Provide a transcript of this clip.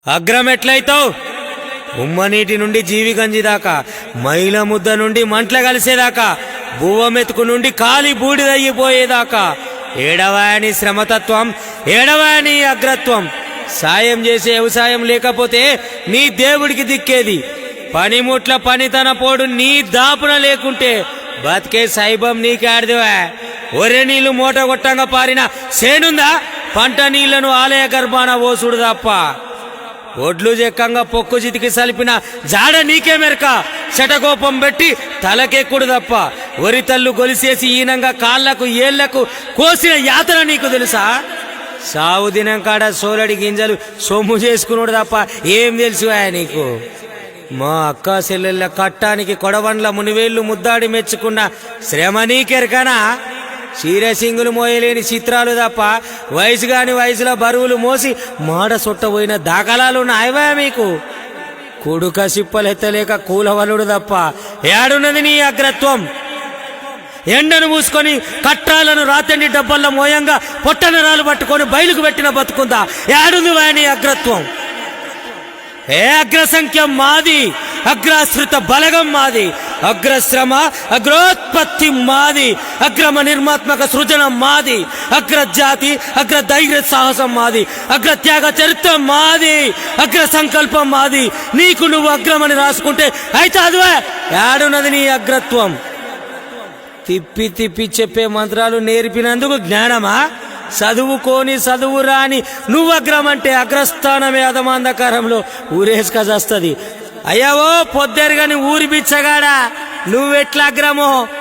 అగ్రం ఎట్లయితావు? ఉమ్మనీటి నుండి జీవిగంజి దాకా, మైల ముద్ద నుండి మంట్ల కలిసేదాకా, బువ్వమెతుకు నుండి కాలి బూడిదయ్యిపోయేదాకా ఏడవాయని శ్రమతత్వం, ఏడవాయని అగ్రత్వం. సాయం చేసే వ్యవసాయం లేకపోతే నీ దేవుడికి దిక్కేది. పనిముట్ల పనితన పోడు నీ దాపున లేకుంటే బతికే సైబం నీకాడిదివా. ఒరే నీళ్లు మూట కొట్టంగా పారిన సేనుందా? పంట నీళ్లను ఆలయ గర్భాన ఓసుడు తప్ప. ఒడ్లు చెక్కంగా పొక్కు చితికి సలిపిన జాడ నీకే మెరక. శటకోపం పెట్టి తలకెక్కుడు తప్ప. వరి తల్లు గొలిసేసి ఈనంగా కాళ్లకు ఏళ్లకు కోసిన యాతన నీకు తెలుసా? సావు దినం కాడ సోలడి గింజలు సొమ్ము చేసుకున్నాడు తప్ప ఏం తెలుసువా నీకు? మా అక్క చెల్లెళ్ళ కట్టానికి కొడవండ్ల మునివేళ్లు ముద్దాడి మెచ్చుకున్న శ్రమ నీకెరకనా? చీరసింగులు మోయలేని చిత్రాలు తప్ప వయసులో బరువులు మోసి మాడ సొట్టబోయిన దాఖలాలు నాయవా మీకు? కొడుక సిప్పలెత్తలేక కూలవలుడు తప్ప ఏడున్నది నీ అగ్రత్వం? ఎండను మూసుకొని కట్టాలను రాతండి డబ్బల్లో మోయంగా పొట్టనరాలు పట్టుకొని బయలుకు పెట్టిన బతుకుందా? ఏడుంది నీ అగ్రత్వం? ఏ అగ్రసంఖ్య మాది, అగ్రాశ్రిత బలగం మాది, అగ్రశ్రమ అగ్రోత్పత్తి మాది, అగ్రమ నిర్మాత్మక సృజన మాది, అగ్రజాతి అగ్ర ధైర్య సాహసం మాది, అగ్రత్యాగ చరిత్ర మాది, అగ్ర సంకల్పం మాది. నీకు నువ్వు అగ్రమని రాసుకుంటే అయితే అదివే ఏడున్నది నీ అగ్రత్వం? తిప్పి తిప్పి చెప్పే మంత్రాలు నేర్పినందుకు జ్ఞానమా? చదువుకోని చదువు రాని నువ్వగ్రమంటే అగ్రస్థానమే అధమాంధకారంలో ఊరేసుకజస్తుంది. అయ్యావో పొద్దెరుగని ఊరి బిచ్చగాడా, నువ్వెట్లా అగ్రమో?